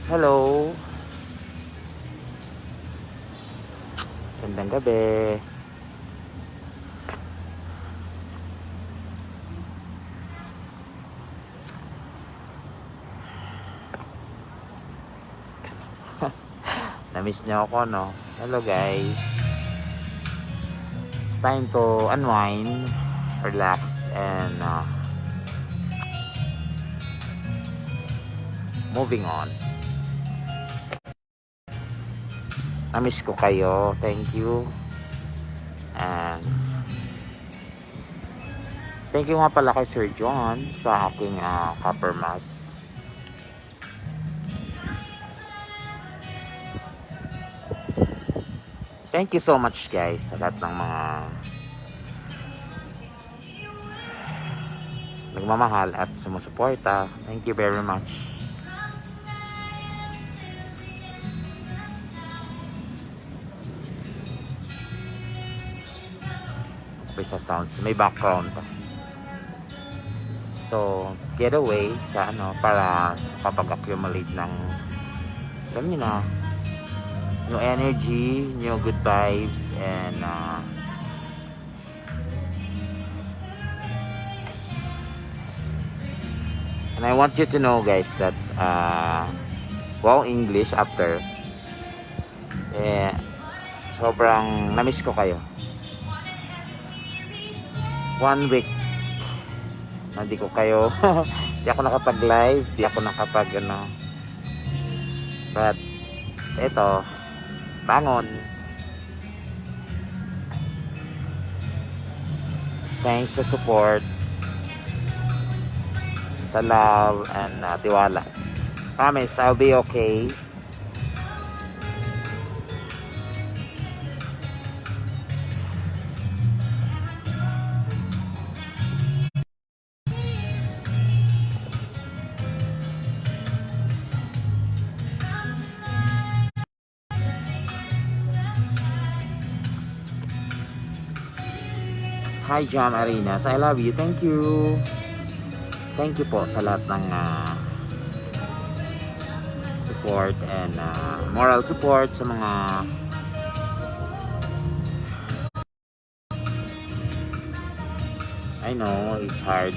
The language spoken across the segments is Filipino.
Hello. Gandang gabi. Namiss niyo ako, no? Hello, guys. It's time to unwind, relax, and moving on. Namiss ko kayo. Thank you. And thank you nga pala kay Sir John sa aking copper mask. Thank you so much, guys, sa lahat ng mga nagmamahal at sumusuporta. Thank you very much. Okay, sa sounds, may background pa. So, get away sa para kapag-accumulate ng, alam niyo na, new energy, new good vibes, and I want you to know, guys, that wow, English after sobrang namiss ko kayo. 1 week na di ko kayo di ako nakapag-live, di ako nakapag but eto, bangon. Thanks sa support, sa love, and tiwala. Promise, I'll be okay. Hi, Jam Arenas. I love you. Thank you. Thank you po sa lahat ng support and moral support sa mga I know it's hard.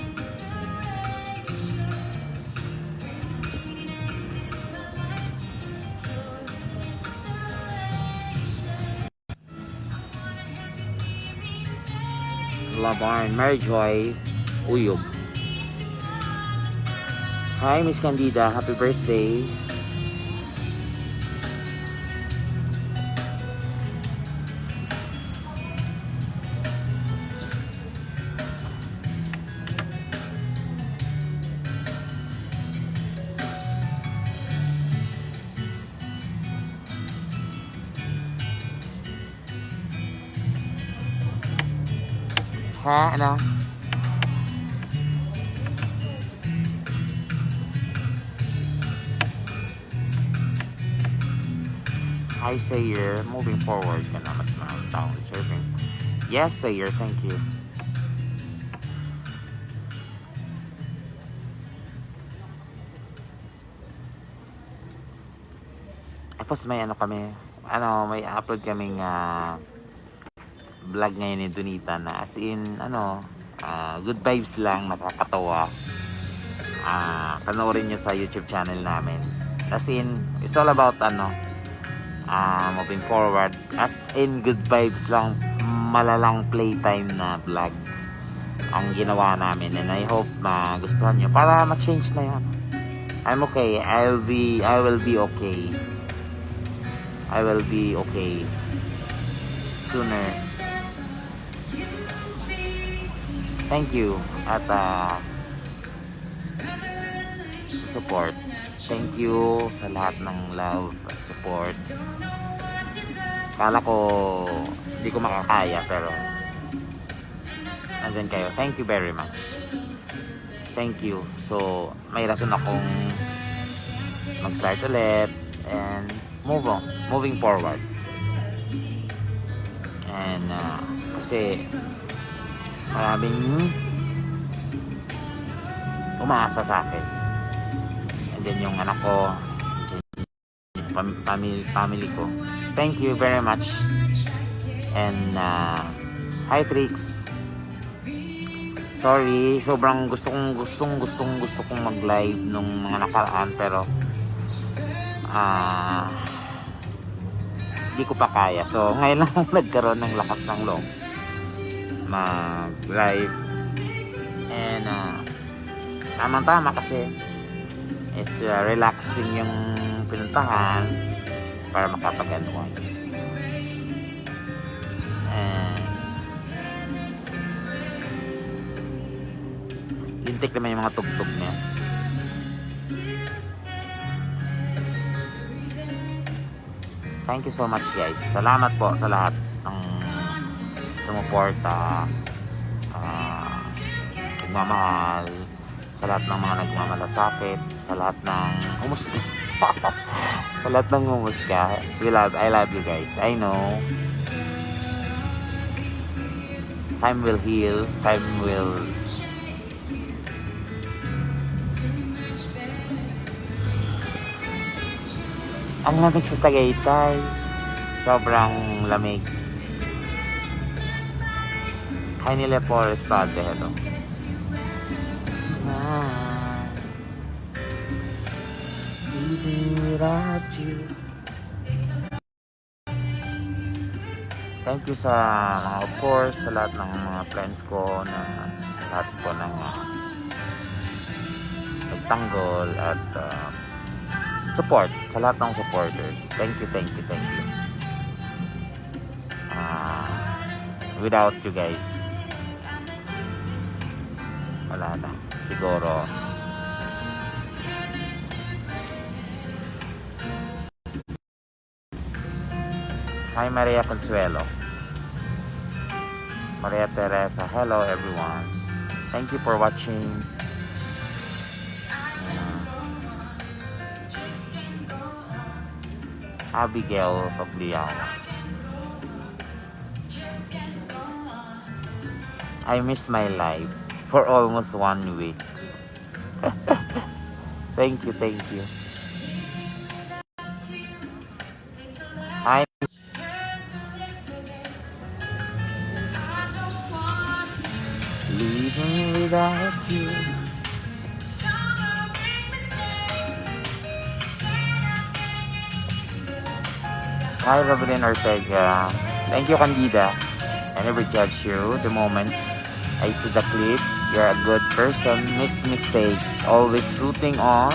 Labarn, Mary Joy, Uyog. Hi, Miss Candida. Happy birthday. Ha, ano? Hi, Sayer. Moving forward ka na mas maraming taong serving. Yes, Sayer. Thank you. Tapos may may upload kaming vlog ngayon ni Donita na as in good vibes lang, nakakatawa. Panoorin nyo sa YouTube channel namin. As in, it's all about moving forward. As in, good vibes lang, malalang playtime na vlog ang ginawa namin, and I hope magustuhan nyo para ma-change na yan. I'm okay. I will be okay. I will be okay sooner. Thank you at support. Thank you sa lahat ng love at support. Kala ko hindi ko makakaya, pero nandyan kayo. Thank you very much. Thank you. So may rason akong mag-start ulit and moving forward. And kasi maraming umaasa sa akin, and then yung anak ko family ko. Thank you very much. And hi Trix. Sorry, sobrang gusto kong mag-live nung mga nakaraan pero hindi ko pa kaya. So, ngayon lang nagkaroon ng lakas ng loob mag-live. And tamang-tama kasi is relaxing yung pinuntahan para makapag-unwind. And lintik naman yung mga tugtog niya. Thank you so much guys. Salamat po sa lahat ng sumuporta, nagmamahal, sa lahat ng mga nagmamalasakit, sa lahat ng humusga. Sa lahat ng humusga. I love you guys. I know. Time will heal. Time will ang lamig sa Tagaytay. Sobrang lamig. Hi nila Forest Padre. Hello. Living without you. Thank you sa mga, of course, sa lahat ng mga friends ko, sa lahat po ng nagtanggol at support, sa lahat ng supporters. Thank you. Without you guys, wala na. Siguro, hi Maria Consuelo. Maria Teresa. Hello everyone. Thank you for watching. Abigail Pagliawa. I miss my life for almost 1 week. Thank you. Hi. Living without you. Hi, Robin Ortega. Thank you, Candida. I never judge you the moment I see the clip. You're a good person, makes mistakes, always rooting on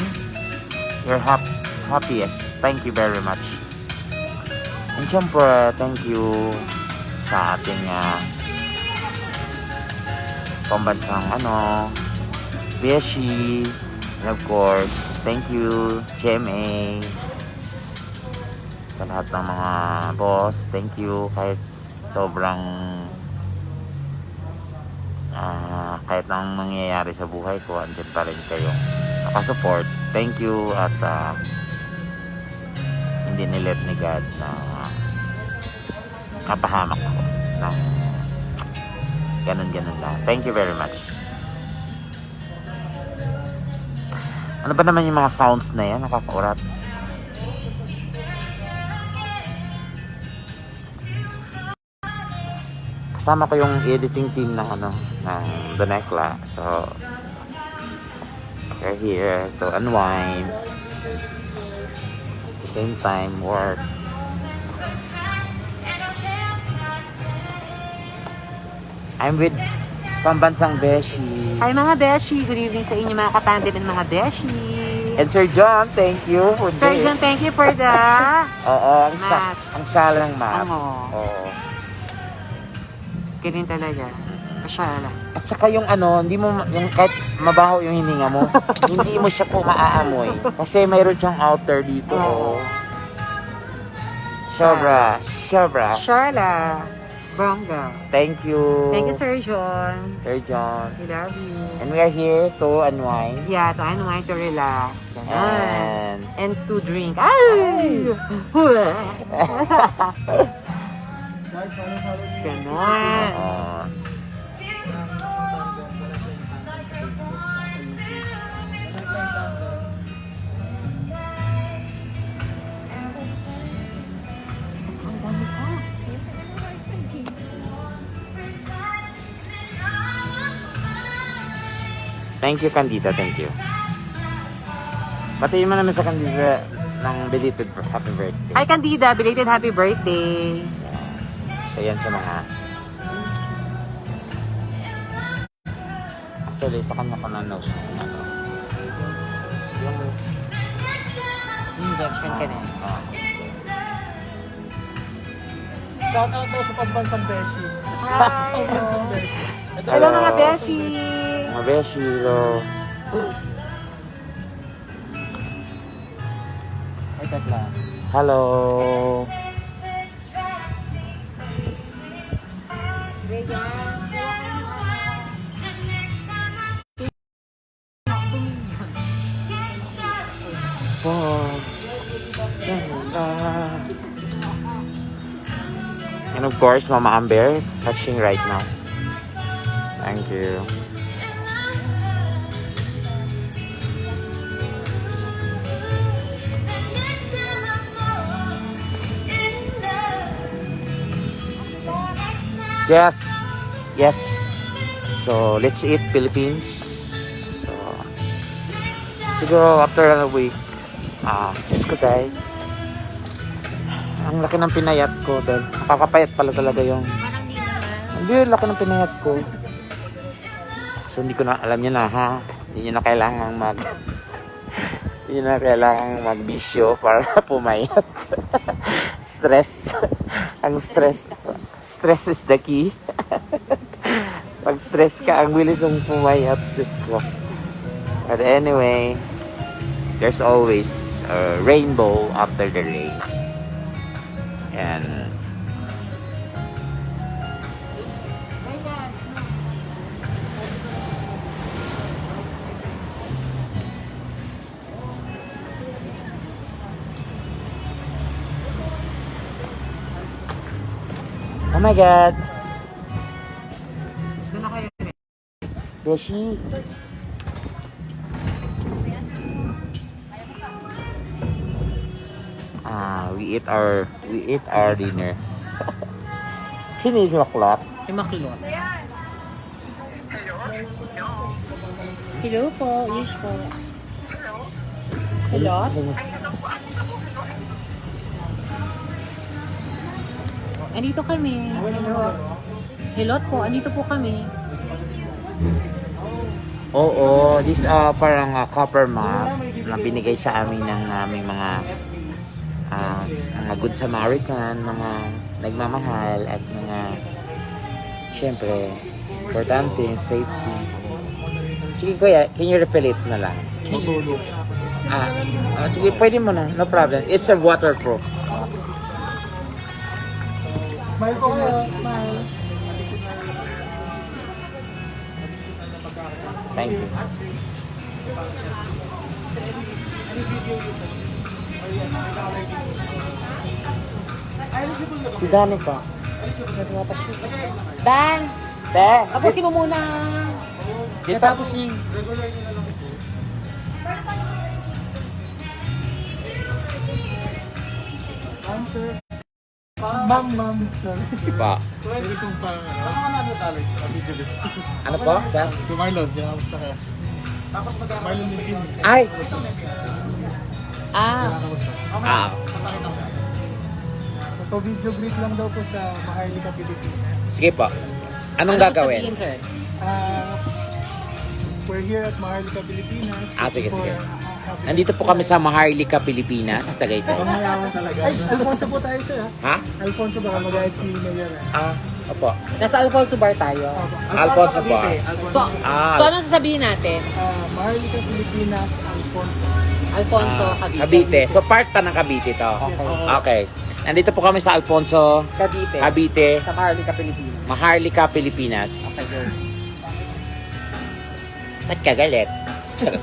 your happiest. Thank you very much. And syempre, thank you sa ating pambansang Beshi. And of course, thank you, GMA. Sa lahat ng mga boss, thank you. Kahit sobrang kahit nang nangyayari sa buhay ko, andyan pa rin kayong nakasupport. Thank you. At hindi nilet ni God na napahamak ako ng ganun lang. Thank you very much. Ano ba naman yung mga sounds na yan? Nakakaurat. Kasama ko yung editing team ng The Necla. So we're here to unwind, at the same time work. I'm with Pambansang Beshi. Hi mga Beshi, good evening sa inyo mga kapandem and mga Beshi. And Sir John, thank you for Sir John, thank you for the Oo, mask. ang sala ng mask. Oo. Ganyan talaga. Kasyala. At saka yung hindi mo, yung kahit mabaho yung hininga mo, hindi mo siya po maaamoy. Kasi mayroon siyang outer dito. Oo. Sobra. Shala. Bongga. Thank you. Thank you, Sir John. Sir John. We love you. And we are here to unwind. Yeah, to unwind, to relax. Ganon. And to drink. Ay! Ganon. Thank you, Candida. Thank you. Batiin mo naman sa Candida ng belated happy birthday. Hi, Candida. Belated happy birthday. So, yan sa mga... Actually, sa kanya ko na nose. Yung... Injection ka na. Shout out daw sa pambansang Beshi. Hello mga beshi! Mga beshi, hello. Ay, tatla. Hello. And of course, Mama Amber touching right now. Thank you. Yes. Yes. So, let's eat Philippines. So, siguro after a week, Diyos ko tayo. Ang laki ng pinayat ko dahil nakakapayat pala talaga yung... Parang di naman. Hindi, laki ng pinayat ko. So, hindi ko na, alam niyo na ha, hindi niyo na kailangan hindi na kailangan magbisyo para pumayat. Stress. Ang stress. Stress is the key. Pag stress ka, ang bilis mong pumayat. But anyway, there's always a rainbow after the rain. And oh my God! Doon na kayo rin. Beshi! We eat our dinner. Sino yung maklot? Si Maklot. Hello po. Yes po. Hello? Andito kami. Hello. Hello po. Andito po kami. Oo, this parang copper mask na binigay sa amin ng aming mga good Samaritan, mga nagmamahal at mga syempre importante yung safety. Sige kuya, can you refill it na lang? Sige, pwede mo na, no problem. It's a waterproof. Smile po kayo. Smile. Thank you. Si Dani pa. Nagawa pa siya. Dan! Te! Tapusin mo muna. Dito. Natapos niya. Ma'am, sir. Ma'am, sir. Pa. Pwede kong pa, ano talo? Abigalis. Ano po? Sir? Kung Marlon, kinamusta ka? Tapos Marlon yung pin. Ay! Kinamusta? Ah. Video greet lang daw po sa Maharlika, Pilipinas. Sige po. Anong Ano gagawin? sabihin, sir? We're here at Maharlika, Pilipinas. Sige. Nandito po kami sa Maharlika, Pilipinas, Tagaytay. Pangmayaman talaga. Ay, Alfonso po tayo, sir. Ha? Alfonso, baka mag-ayat si Mayor. Opo. Nasa Alfonso Bar tayo. Alfonso po. So, Ah. so anong sasabihin natin? Maharlika, Pilipinas, Alfonso. Alfonso, Cavite. Cavite. So part pa ng Cavite to. Okay. Nandito po kami sa Alfonso, Cavite. Cavite, Sa Maharlika, Pilipinas. Maharlika, Pilipinas. Okay, go. Ba't ka galit? 1,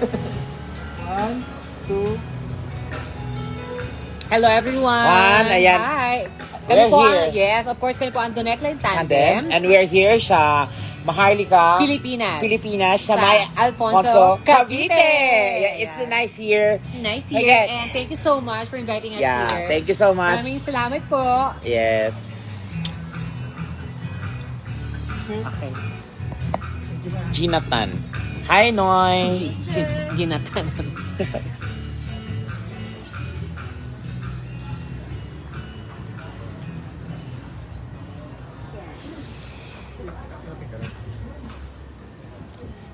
2, Hello everyone! Ayan. Hi! We're Kami po here. yes, of course, kami po ang The Neckline And Tandem. we're here sa Maharlika, Pilipinas. Pilipinas, sa Sa may Alfonso, Cavite. Yeah, it's Yeah. nice here. It's nice here Okay. and thank you so much for inviting us Yeah, here. thank you so much. Maraming salamat po. Yes. Okay. Gina Tan. Hi, Noy! Ginatan.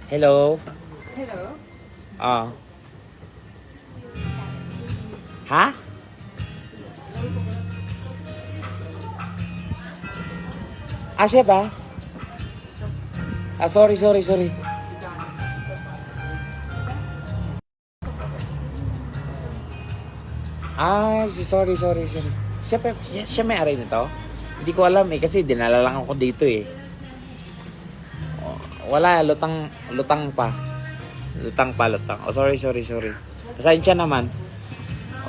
Hello? Hello? Ah. Ha? Siya ba? Sorry. Sorry. Siya may ari nito? Hindi ko alam eh, kasi dinala lang ako dito eh. Wala, lutang pa. Lutang. Oh, sorry. Pasensya naman.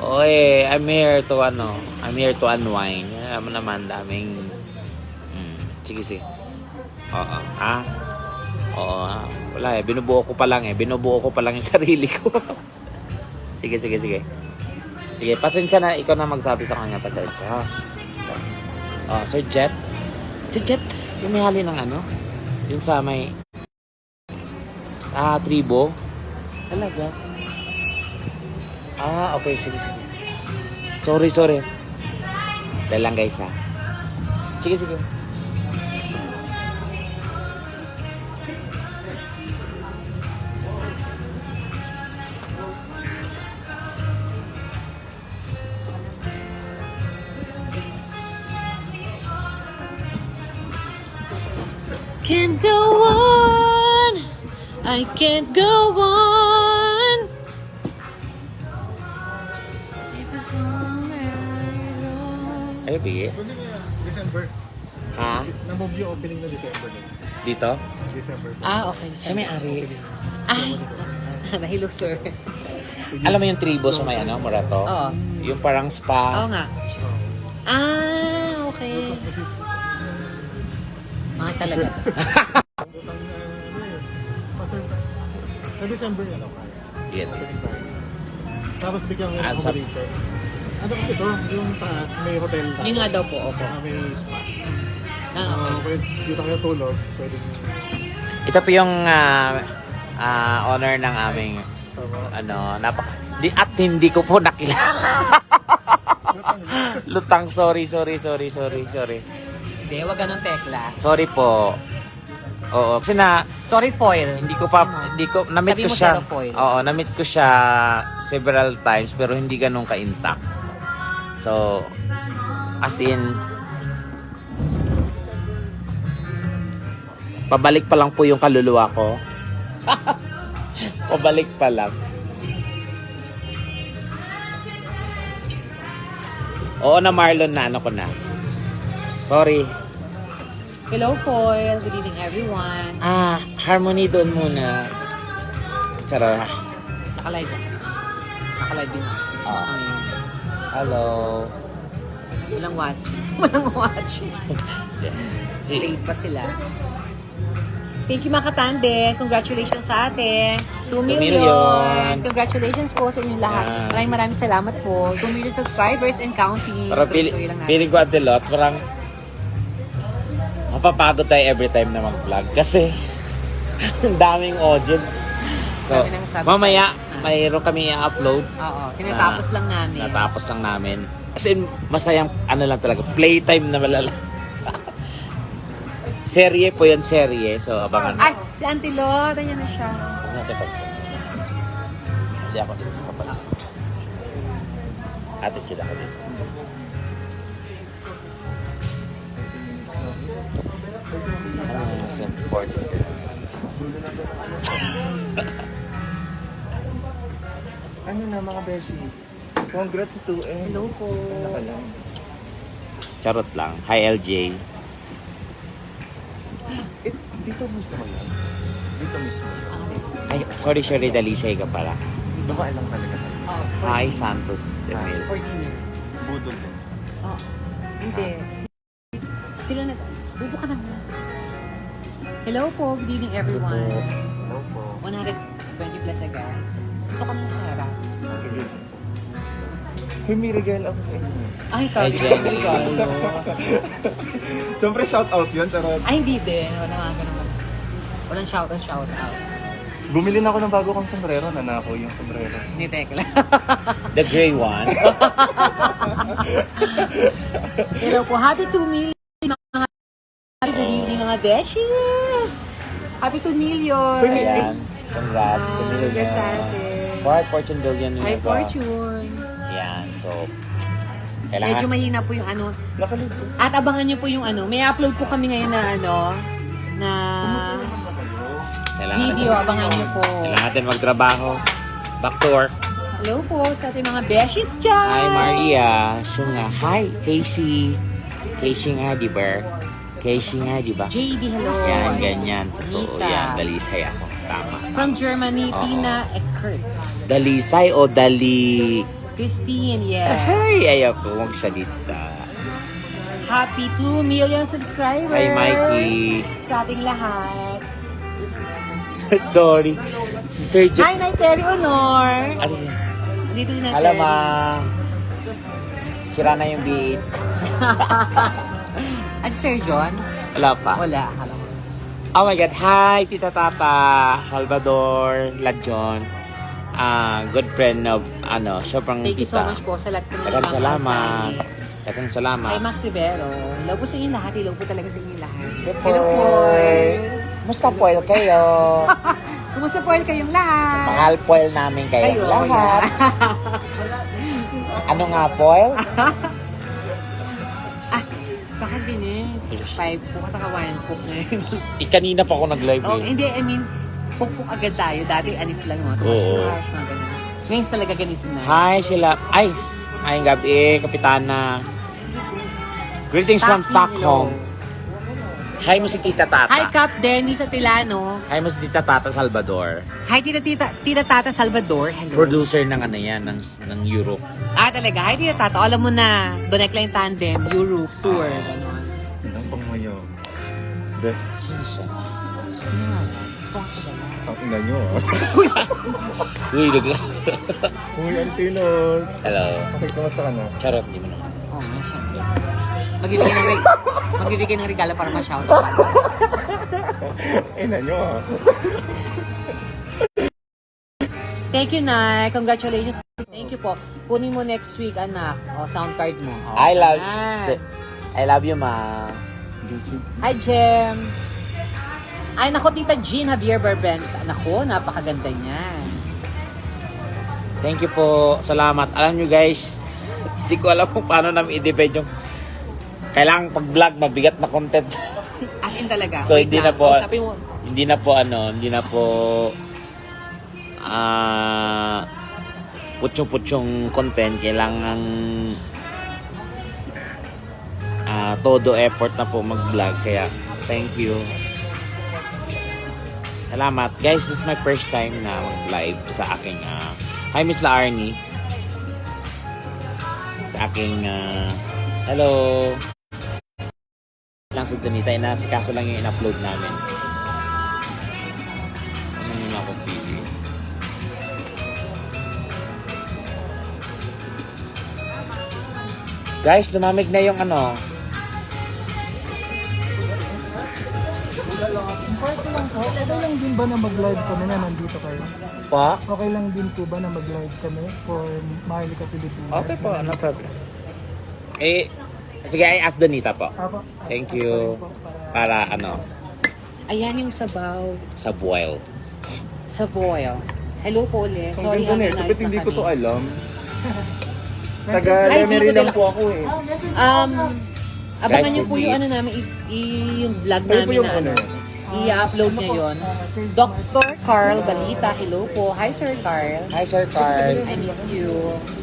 Oy, I'm here to unwind. Alam mo naman, daming... sige. Oo, ha? Oo, ha? Wala eh, binubuo ko pa lang yung sarili ko. Sige. Sige, pasensya na, ikaw na magsabi sa kanya, pasensya, ha? Oh, Sir Jet? Si Jet, yung may hali ng ano? Yung sa may... tribo? Talaga? Okay, sige. Sorry. Dahil lang guys, ha? Sige. Can't go on. I can't go on. It was long and Ay, bigay. Pwede nga, December. Ha? Na-move yung opening na December din. Dito? December. okay. Siya may ari. Ay, nahilo, sir. Alam mo yung tribo sa may ano, Morato? Oo. Yung parang spa. Oo nga. Okay. Talaga. Sa December yan ako. Yes. Tapos bigyan ng Sa- accommodation. Ano kasi to? Yung taas, may hotel. Yun nga daw po, opo. May spa. Okay. Pwede dito kayo tulog. Pwede Ito po yung honor ng aming at hindi ko po nakilala. Lutang, sorry. Hindi, wag ganun, Tekla. Sorry po. Oo, kasi Sorry, foil. na-meet Sabi ko mo siya. zero foil. Oo, na-meet ko siya several times pero hindi ganun ka-intact. So, as in, pabalik pa lang po yung kaluluwa ko. Pabalik pa lang. Oo na, Marlon, na ano ko na. Sorry. Hello, foil. Good evening, everyone. Harmony doon muna. Charot. Nakalive na. Nakalive din ako. Ayun. Hello. Walang watching. Late pa sila. Thank you, mga katande. Congratulations sa atin. 2 million. Congratulations po sa inyong lahat. Maraming salamat po. 2 million subscribers and counting. Parang Tuloy-tuloy lang natin. feeling ko at the lot, parang mapapagod tayo every time na mag-vlog kasi ang daming audience. So, Dami ng subscribers mamaya, na. mayroon kami i-upload. Oo. Tinatapos lang namin. Natapos lang namin. As in, masayang, lang talaga, playtime na malala. Serye po yun, serye. So, abangan. Ay, si Auntie Lo. Ganyan na siya. Huwag natin pansin. Hindi ako dito kapansin. Attitude ako dito. Mas important. Ano na mga beshi? Congrats to 2M. Hello po. Charot lang. Hi, LJ. Dito mismo yan. Dito mismo yan. Ay, sorry, Dalisay ka pala. Babae lang talaga. Oh, Hi, Santos Emil. for dinner. Budol din. Oh, hindi. Sila na... Bubo ka naman. Hello po. Good evening, everyone. Hello po. 120 plus a guys. Ito kami sa harap. May regalo ako sa inyo. Ay, Hi, Jenny. Siyempre shout out yun, pero Ay, hindi din. Wala naman. Walang shout out. Bumili na ako ng bago kong sombrero. Nanako yung sombrero. Hindi, teka lang. The gray one. Hello po. Happy 2 million mga good evening mga beshies. Happy 2 million. Ayan. Congrats. Congrats sa atin. Hi, Fortune Billion. Hi, Fortune. Ayan. So, Medyo kailangan. mahina po yung ano. Nakalito. At abangan nyo po yung ano. May upload po kami ngayon na ano, na Kailangan video. Abangan nyo po. Kailangan natin magtrabaho. Back to work. Hello po sa ating mga beshies dyan. Hi, Maria. Shunga. Hi, Casey. Casey nga, di ba? Casey nga, di ba? JD, hello. Yan, ganyan. Totoo Nika. yan. Dalisay ako. Tama. From Germany, Oo. Tina Eckert. Dalisay o dali... Christine, yes. Ay, ayaw ko. Huwag siya dito. Happy 2 million subscribers. Hi, Mikey. Sa ating lahat. Sorry. Si Sir Jo... Hi, Nay Terry Honor. Dito si Nay Alam Terry. ma... Sira na yung beat. At si Sir John? Wala pa. Wala. Alam mo. Oh my God. Hi, Tita Tata. Salvador. Ladjon. Good friend of, sobrang Thank you so tita. much po sa lahat po ng Daghang ibang salamat. mensahe. Daghang Kay salamat. Max Rivero. Hello po sa inyo lahat. Hello po talaga sa inyo lahat. Hello po. Musta Poil kayo? Kumusta po kayong lahat? Mahal Poil namin kayong Ayo, lahat. Ano nga Poil? Baka din eh. 5 po katakawayan po ngayon. Kanina pa ako nag-live Oh, eh. hindi, I mean, pukpuk agad tayo. Dati anis lang mga Oo. mga ganun. Ngayon talaga ganis na. Hi sila. Ay, ayong gabi, Kapitana. Greetings from Stockholm. Hi mo si Tita Tata. Hi, Cap Denny sa Tilano. Hi mo si Tita Tata Salvador. Hi, Tita Tata Salvador. Hello. Producer ng ano yan, ng Europe. Talaga. Hi, Tita Tata. Alam mo na, Donek Line Tandem, Europe Tour. Ganon. Ang pangmayo. Best. Sino siya? Sino nga yan? Kung ako ba yan? Ang ina nyo. Uy, Uy, Antinor. Hello. Okay, kamusta ka na? Charot, di mo naman. Oo, nga siya. Magbibigay ng regalo para ma-shoutout. Ina nyo ah. Thank you, Nay. Congratulations. Thank you po. Kunin mo next week, anak. Sound card mo. I love Yan. I love you, ma. Hi, Jem. Ay, nako, Tita Jean Javier Barbenz. Nako, napakaganda niya. Thank you po. Salamat. Alam nyo guys, hindi ko alam kung paano namin i-divide yung kailangan pag-vlog, mabigat na content. As in talaga. So, Wait hindi lang. na po, Kausapin mo. hindi na po putsyong-putsyong content. Kailangan todo effort na po mag-vlog. Kaya, thank you. Salamat. Guys, this is my first time na mag-live sa aking hi, Miss La Arnie. Sa aking hello. Lang sa Donita, nasikaso lang yung in-upload namin. Ano nyo na ako pili? Guys, lumamig na yung ano. Okay lang po. Okay lang din ba na mag-live kami na nandito kayo? Pa? Okay lang din po ba na mag-live kami for Maharlika Pilipinas? Okay po, no problem. Sige, I ask Donita po. Apo. Thank you. Para ano, Ayan yung sabaw. sa boil. Sa boil. Hello po ulit. Ang Sorry, ganda happy nito, nice ba't hindi na ko to kami. alam? Ay, Taga-Lemery Vico de lang la po ako eh. Abangan Guys, niyo po yung it's- ano namin, yung vlog Kayo po namin yung na ano. ano? I-upload niya yun. Dr. Carl Balita, hello po. Hi, Sir Carl. Hi, Sir Carl. I miss you.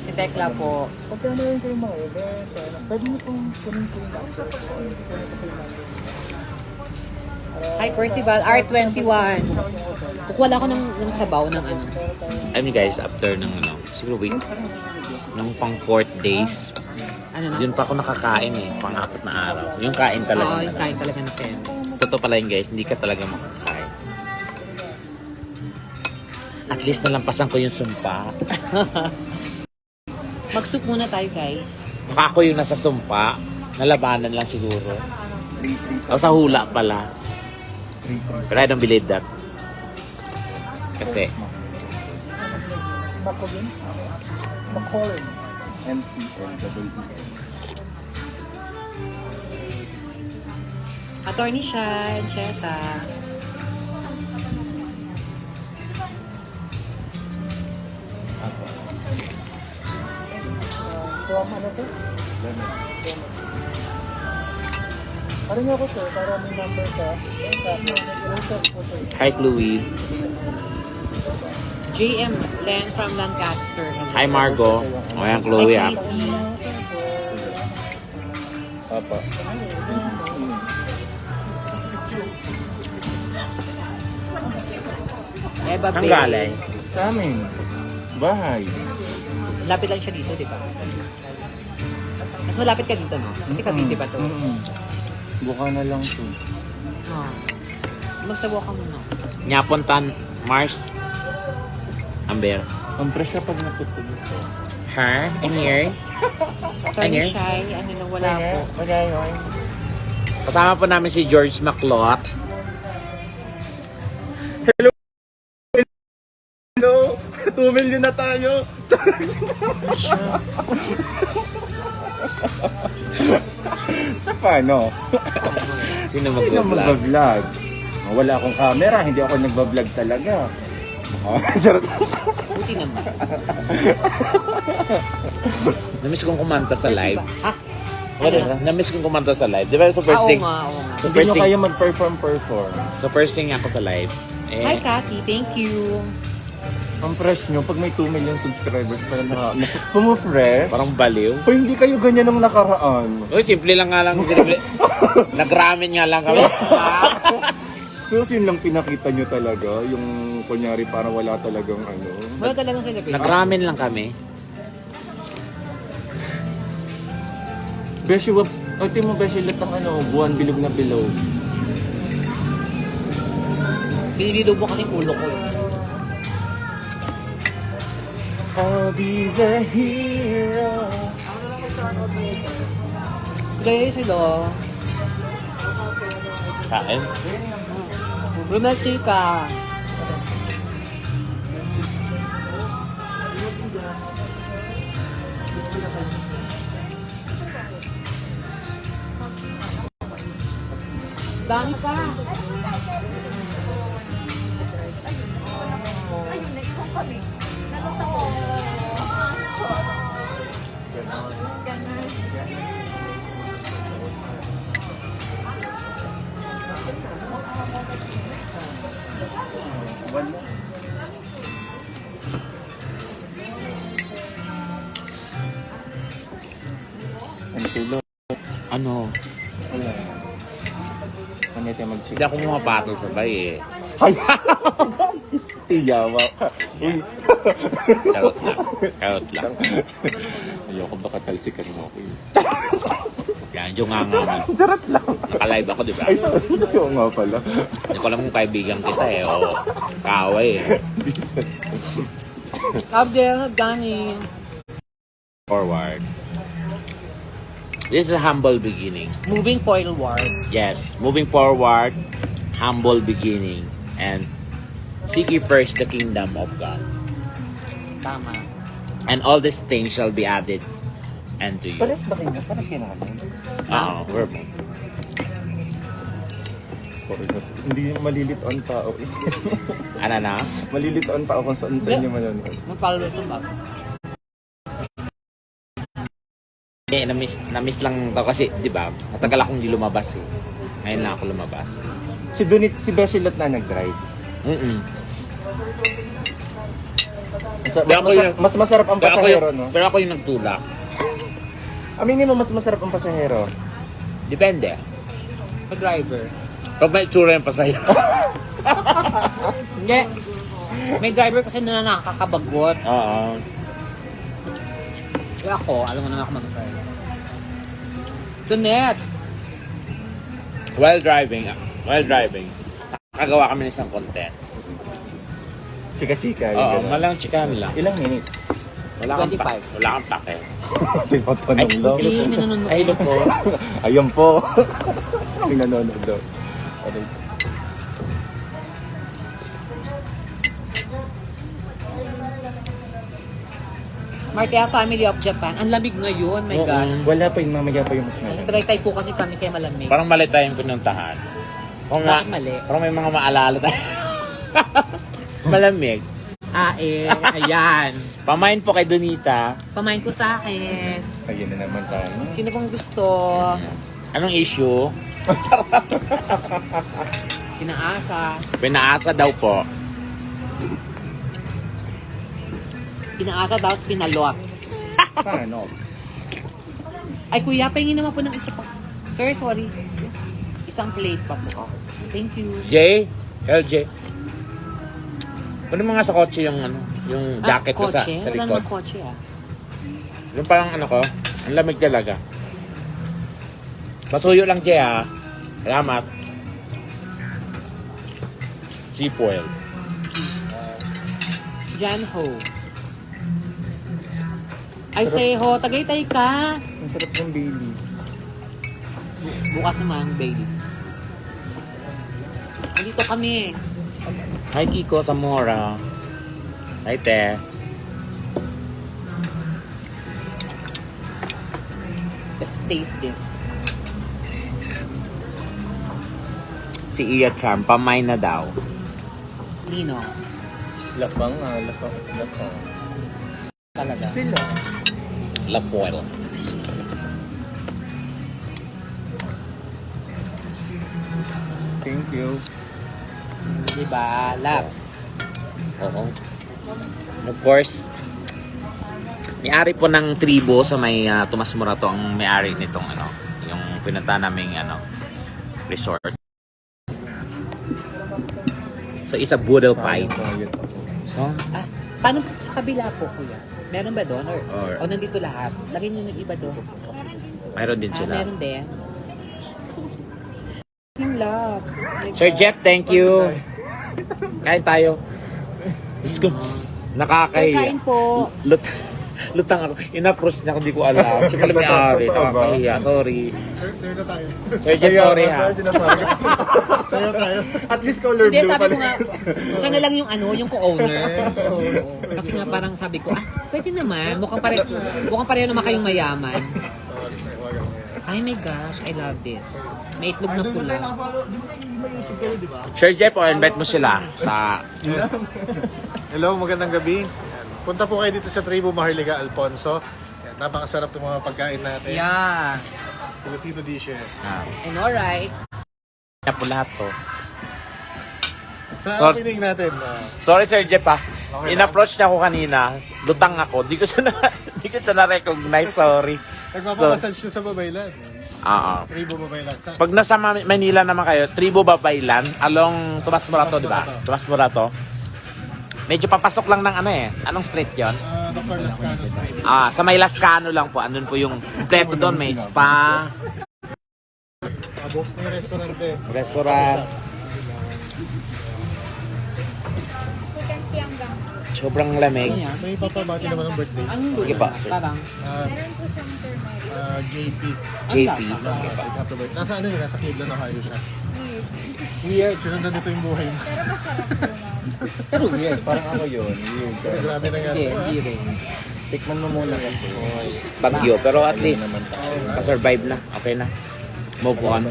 Si Tekla po. Pagka na rin kayo mga event, pwede niyo pong kunin po yung Hi, Percival. R21. Kukuha lang ako ng sabaw ng ano. I mean guys, after ng ano, siguro week, ng pang 4th days, Ano na? yun pa ako nakakain eh, pang 4 na araw. Yung kain Oo, talaga. yung kain talaga na pen. Totoo pala yun guys, hindi ka talaga makakain. At least nalampasan ko yung sumpa. Mag-soup muna tayo, guys. Baka ako yung nasa sumpa, nalabanan lang siguro. O sa hula pala. But I don't believe that. Kasi, Macolin. Macolin. M-C-L-E-E. Attorney Shine, Cheta. From ano sir? Ano niyo ako sir, para may number ka. hi Chloe. JM Len from Lancaster. Hi Margo. O yan, Chloe ah. Hi, Chrissy. Papa. Eva Saan Bay. galing? Sa amin. Bahay. Lapit lang siya dito, di ba? Mas malapit ka dito, no? Kasi Cavite ba to? Buka na lang to. Oh. Magsawa ka muna. Nyapuntan, Mars. Amber. Ang presyo pag natutulog ko. Her? And here? Attorney Ano? Shy, ano nang wala po. Wala yun. Kasama po namin si George Maclot. Hello! 2 million na tayo! Sa paano? Sino Sino mag-vlog? mag-vlog? Wala akong camera, hindi ako nagbablog talaga. Charot. Buti naman. Namiss kong kumanta sa live. Ha? Namiss kong kumanta sa live. Di ba so first Oo thing? nga, oo nga. So Hindi first nyo thing, kayo mag-perform. so first thing ako sa live. Hi, Eh, Cathy. Thank you. Ang fresh nyo, pag may 2 million subscribers pa na pumufresh. parang baliw. O hindi kayo ganyan nung nakaraan. Uy, simple lang nga lang. Nag-ramen nga lang kami. So, yun lang pinakita nyo talaga, yung kunyari parang wala talagang ano. Wala talagang celebration. Nag-ramen lang kami. Beshi, ito mo beshi lahat ng ano, buwan bilog na bilog. Binilido mo kasi yung ulo ko. I'll be the hero. Kaya sila. Kain? Rumel Chica. Dami pa. Ano kilo? Ano? Wala. Kanya tayo mag-check. Hindi ako pumapatol sabay eh. Ay! Tiyawa ka. Uy. Karot lang. Karot lang. Ayoko baka talsikan mo ako. Yan, yung nga nga. Charot lang. Naka-live ako, di ba? Ay, ayoko nga pala. Hindi ko alam kung kaibigan kita eh. O kaaway eh. Abdel, Dani. Forward. This is a humble beginning. Moving forward. Yes, moving forward, humble beginning. And seek ye first the kingdom of God. Tama. And all these things shall be added unto you. Pares ba kayo? Pares kayo naman. Verb. Hindi malilit on tao eh. Ano na? Malilit on tao kung saan sa inyo manonood. Mag-follow ito ba? Eh, na-miss lang daw kasi, di ba? Matagal akong hindi lumabas eh. Ngayon lang ako lumabas. Si Beshilot na nag-drive. Pero ako yung- Mas masarap ang pasahero, no? Pero ako yung nagtulak. Aminin mo, mas masarap ang pasahero. Depende. Mag-driver. Pag may itsura yung pasahero. Hindi. May driver kasi na nakakabagot. Oo. Kaya ako, alam mo na ako mag-drive. Tunet! While driving, nakagawa kami ng isang content. Chika-chika. Oo, malang chikan lang. Ilang minutes? Wala kang 25. Wala kang pake. Tinatanong daw. Hindi, may nanonood. Ay, po. Ayun po. May nanonood daw. Martea Family of Japan. Ang lamig ngayon, my gosh. Wala pa yung mamaya pa yung mas Kasi tagaytay po kasi kami kaya malamig. Parang mali tayong pinuntahan. Bakit mali? Parang may mga maalala tayo. Malamig. Ayan. Pamain po kay Donita. Pamain ko sa akin. Ayun na naman tayo. Sino pong gusto? Anong issue? Pinaasa. Pinaasa daw po. Pinaasa tapos pinalot. Paano? Ay kuya, pahingin naman po ng isa pa. Sir, sorry. Isang plate pa po. Thank you. Jay? LJ? Pwede mo nga sa kotse yung ano, yung jacket ko sa Wala likod. namang kotse Yung parang ano ko, ang lamig talaga. Pasuyo lang, Jay, ha. Salamat. Seafoil. Jan Ho. Ay, say ho, tagaytay ka. Ang sarap ng Bailey. Bukas naman ang Baileys. Andito kami. Hi, Kiko Zamora. Hi, Te. Let's taste this. Si Iya Charm, pamay na daw. Nino. Lapang lapang. Talaga. Sila. Lapoil. Thank you. Diba? Laps. Oo. Of course, may-ari po ng tribo sa may Tomas Morato ang may-ari nitong ano, yung pinunta naming ano, resort. So, isa boodle pie. Oh, Ah, paano sa kabila po, kuya? Meron ba doon? Or- O nandito lahat? Lagyan nyo ng iba doon. mayroon din sila. Meron din. Yung loves. Sir Jeff, thank you. Kain tayo. Diyos ko, Sir, nakakahiya. kain po. Lutang ako. In-approach niya kung di ko alam. Siya pala may-ari. Nakakahiya. Sorry. Sir Jeff, sorry ha. Sayo tayo. At least color Hindi, blue sabi ko pala. nga, siya na lang yung ano, yung co-owner. Oo. Kasi nga parang sabi ko, pwede naman. Mukhang pareho naman kayong mayaman. Ay my gosh, I love this. May itlog na pula. Sir Jeff, invite mo sila sa... Hello, magandang gabi. Yan. Punta po kayo dito sa Tribu Maharlika, Alfonso. Yan, napakasarap ng mga pagkain natin. Yeah. Filipino dishes. I know, right? Na po lahat to. Sa opening natin, Sorry Sir Jeff ha. Okay In-approach niya ako kanina. Lutang ako. Di ko siya na-recognize. Sorry. nagmapapasage nyo sa Babaylan. Oo. Tribu Babaylan. Sa Pag nasa Manila naman kayo, Tribo Babaylan, along Tomas Morato, di ba? Tomas Morato. Medyo papasok lang ng ano eh. Anong street yon? Dr. Lascano Street. Sa may Lascano lang po. Andun po yung kompleto doon. May spa, May restaurant din. restaurant. Sobrang lamig. Ano yan? May papabati naman ng birthday. Ang Sige pa, sir. Parang, JP. JP. Happy birthday. Nasa ano yun? Nasa Cleveland, Ohio siya. weird. Sinundan nito yung buhay mo. Pero weird. Parang ako yun. Yun. Grabe nangyari. Hindi rin. Tikman mo muna kasi. Bagyo. Pero at least, pa-survive na. Okay na. Move on.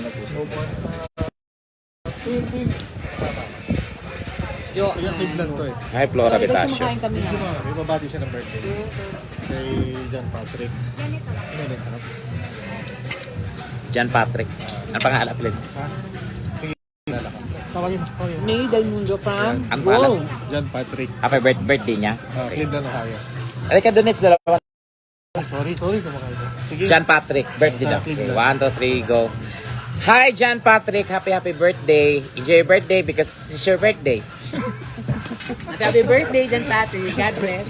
Jo, Kaya Cleveland to eh. Hi, Flora Guys, Betasio. kumakain kami ha. May babati siya ng birthday. Kay John Patrick. Ano yun? Harap? John Patrick. Ang pangalan ulit? Tawagin mo. Tawagin mo. May Del Mundo from? Ang pangalan? John Patrick. Happy birthday niya. Cleveland, Ohio. Alika doon is dalawa. Sorry, kumakain ko. Sige. John Patrick, birthday daw. Sa Okay, Cleveland. 1, 2, 3, go. Hi, John Patrick. Happy birthday. Enjoy your birthday because it's your birthday. Happy birthday, John Patrick. God bless.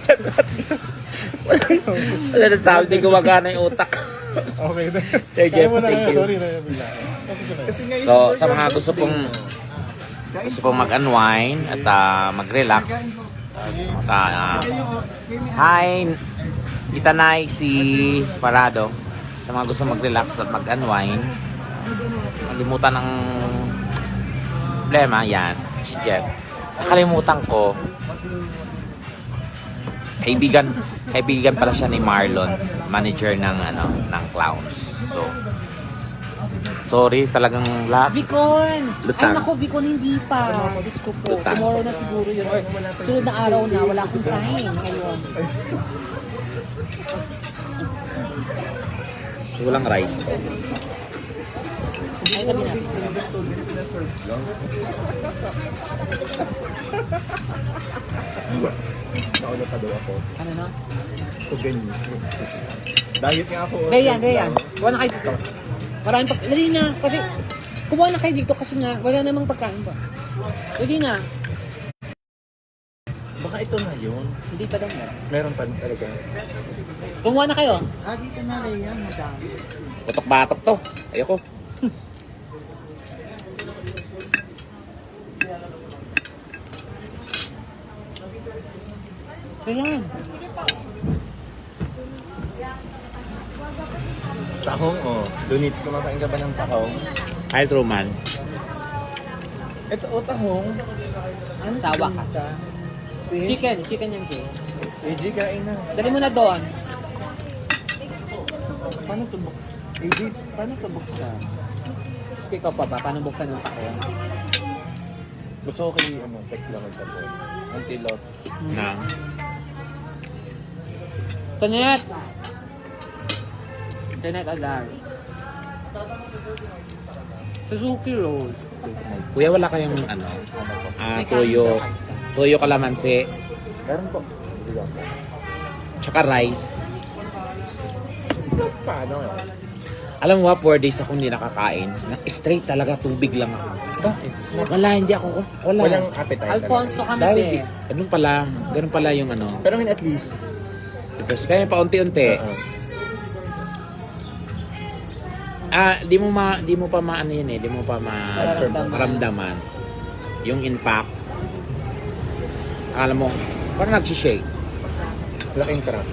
Wala na sabi, di gumagana yung utak. Okay na. Sir Jeff, Kaya mo na thank kaya. you. Sorry na bigla. Kasi nga So, sa mga gusto pong mag-unwind at mag-relax. Hi, Itanay, si Parado. Sa mga gusto mag-relax at mag-unwind. Nakalimutan ng problema, yan. Si Jeff. Nakalimutan ko. Kaibigan pala siya ni Marlon, manager ng ng Clowns. So sorry, talagang Vicon! Lutang. Ay naku, Vicon hindi pa. Diyos ko po. Lutang. Tomorrow na siguro yun. Or sunod na araw na. Wala akong time ngayon. walang rice. Ay, tabi natin. Nauna pa daw ako. Ano na? Organism. Diet nga ako. Ganyan. Kuha na kayo dito. Maraming pagkain. Dali na. Kasi, kumuha na kayo dito kasi nga, wala namang pagkain ba. Dali na. Baka ito na yun. Hindi pa daw meron. Meron pa talaga. Kumuha na kayo. Dito na rin yan, madami. Batok-batok to. Ayoko. Ganyan. Tahong, oh. Donits, kumakain ka ba ng tahong? Hi, Truman. Ito, oh, tahong. Sawa ka. Chicken yan, Jay. AJ, kain na. Dali mo na doon. Paano ito AJ, paano ito buksan? Gusto ikaw pa ba? Paano buksan ng taon? Gusto ko kay, tekla magtapon. Antilope. Nang. Internet agar. Suzuki Road. Kuya, wala kayong toyo kalamansi, Meron po. tsaka rice. So, paano? Alam mo ba, 4 days ako hindi nakakain. Straight talaga, tubig lang ako. Bakit? Wala, hindi ako. Wala. Walang appetite Alfonso kami, Dahil, be. ganun pala yung Pero I mean, at least. Tapos kaya paunti-unti. Di mo pa maano yun eh. Di mo pa maramdaman yung impact. Alam mo, parang nagsishake. Laking crack.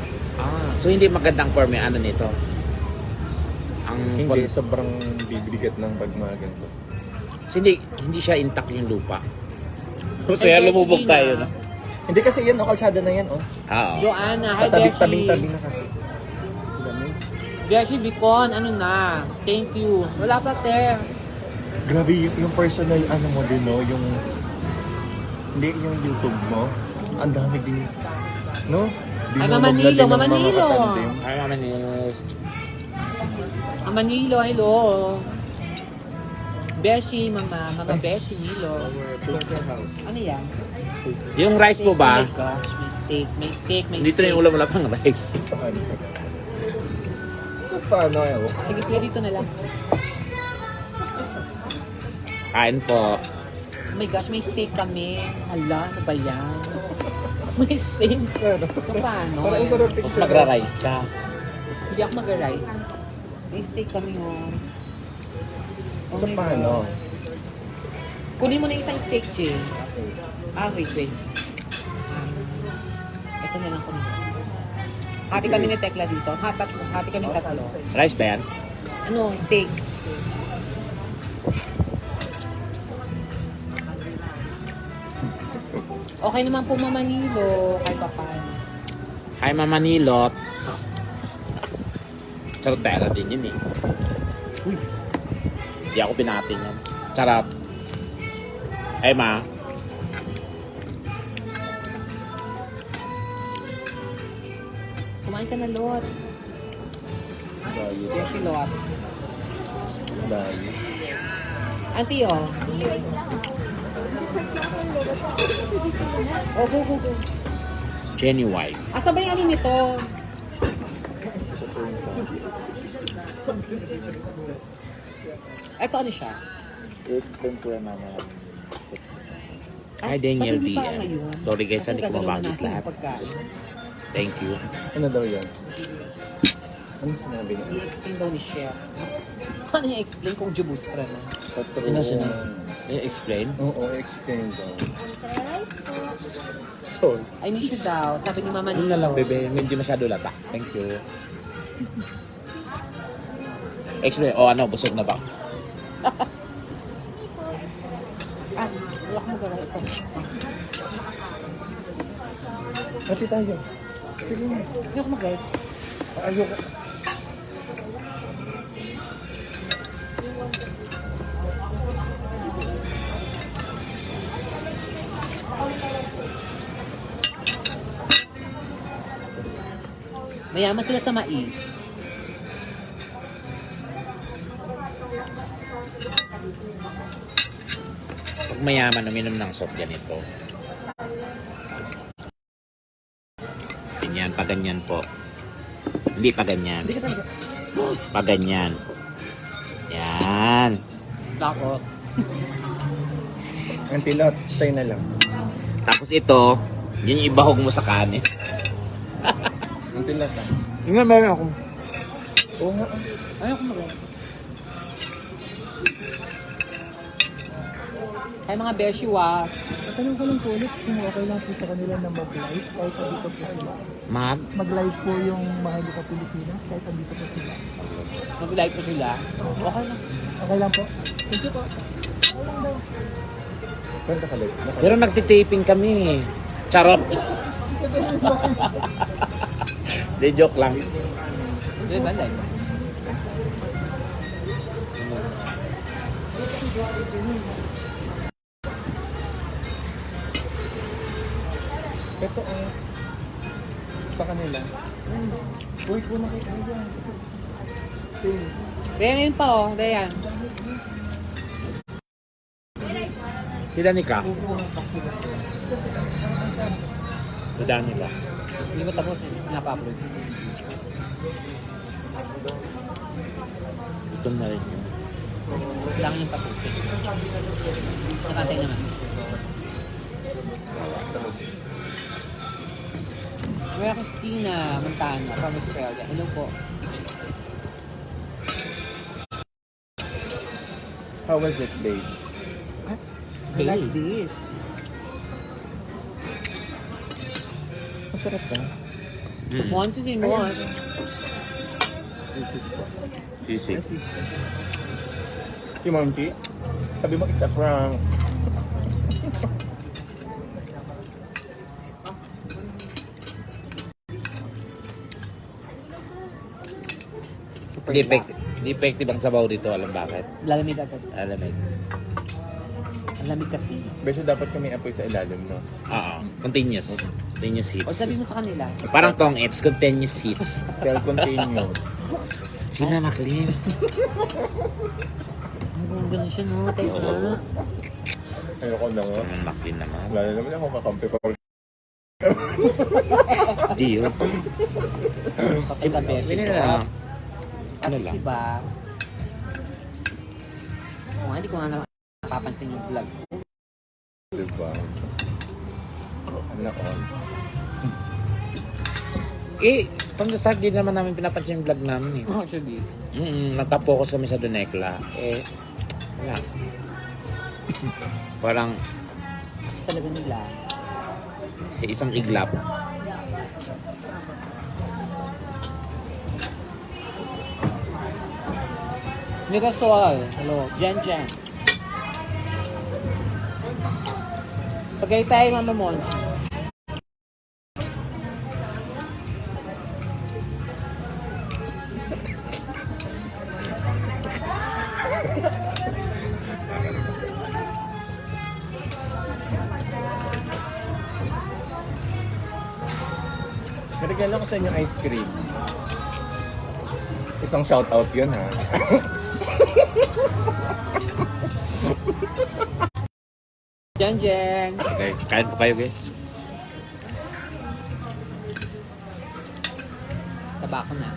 So hindi magandang for me nito. Ang Hindi, sobrang bibigat ng pagmaganto. so, hindi siya intact yung lupa. Kaya lumubog tayo, no? Hindi kasi yan, kalsada na yan, oh. Oo. Joanna, hi Beshi. Tabing-tabi na kasi. Dami. Beshi, Vicon, ano na? Thank you. Wala pa, te. Grabe, yung personal, mo din, no? Hindi yung YouTube mo. Ang dami din. No? Ay, Mamanilo, Mamanilo. Ay, naman is... Manilo, hello. Beshi, Mama Beshi, Nilo. Ano yan? Yung rice po Oh ba? my gosh, may steak. Dito na yung ulam, wala pang rice. Saan? So, paano ayaw? Sige, play dito na lang. Kain po. Oh my gosh, may steak kami. Hala, ano ba yan? May steak. So, paano? Parang sarap Tapos picture. magra-rice ka. Hindi ako mag-rice. May steak kami, oh. Oh So, my paano? God. Kunin mo na isang steak, Jay. Wait. Ito na lang kunin. Hati kami ni Tekla dito. Hati kami tatlo. Rice ba yan? Ano, steak. Okay naman po Mamanilo, kahit pa paano. Hi, Mama Nilot. Charotera din yun eh. Uy. Hindi ako pinatin yan. Sarap. Hey, Ma. Kumain ka na, Lot. Diet. Yes, si Lot. Diet. Auntie, oh. Oh, go. Jenny White. Asa ba yung ano nito? Ito ano siya? I-explain ko yan naman. Hi, Daniel ba't hindi pa DM. ngayon? Sorry guys, Kasi hindi ko gagawin mabagit natin lahat. yung pagkain. Thank you. Ano daw yan? Ano sinabi niya? I-explain daw ni Chef. Ano yung explain kung jubustra na? Patro. Ano sinabi? I-explain? Oo, explain daw. Sorry. I miss you daw. Sabi ni Mama Ano Nilo. na lang, bebe? Medyo masyado lata. Thank you. Explain. Ano, busog na ba? Wala ko magagawa ito. Hati tayo. Sige na. Hindi ako mag-rice. Ayoko. Mayaman sila sa mais. Pag mayaman, uminom ng soft ganito. Ganyan, pa ganyan po. Hindi pa ganyan. Hindi ka talaga. Pa ganyan. Yan. Tapos, Ang pilot, sa'yo na lang. Tapos ito, yun yung ibahog mo sa kanin. Ang pilot ah. Yung nga meron ako. Oo nga. ayaw ko mag-rice. Ay mga beshiwa. Tanong ko lang po ulit kung okay lang po sa kanila na mag-live kahit andito po sila. Mag-live po yung Maharlika Pilipinas kahit andito po sila. Mag-like ko sila. Okay lang. Okay lang po. Thank you po. Kwenta ka lang. Pero nagtitaping kami. Charot. De joke lang. Di ba like? Ito sa kanila. Uy, po nakita mo dyan. Ganyan pa oh. Ganyan. Sila ni ka? Sila nila. Hindi mo tapos. Pinapa-upload. Gutom na rin yun. Kailangan yung papusin. Nakantay naman. Kuya Christina Montana from Australia. Hello po. How was it, babe? I like this. Masarap ba? Want to see more? Easy. Si Momchi, sabi mo, it's a prank. Di effective ang sabaw dito. Alam bakit? Lalamig agad. Alamig. Ang lamig kasi. Beso dapat kami apoy sa ilalim, no? Oo. Continuous. Continuous O heats. sabi mo sa kanila. Parang tong it's continuous heats. Tell continue. Sina Maclean. Ang ganun siya no. Tayo na. Ayoko na nga. Naman Maclean naman. Lalo naman ako kakampi pa. Di yun. Kapag na beshi. Pili na. At Ano least lang? diba? O nga, hindi ko nga napapansin yung vlog. Diba? Ano ko? Eh, from the start, di naman namin pinapansin yung vlog namin eh. Actually. Nagtapokus kami sa Donekla. Eh, wala. Parang Kasi talaga nila. isang iglap. Mirasol. Hello. Jen Jen. Pagay tayo, Mama Monchi. Narigala ko sa inyo ice cream. Isang shoutout yun, ha? Jen Jen. Okay, kain po kayo guys. Taba ko na.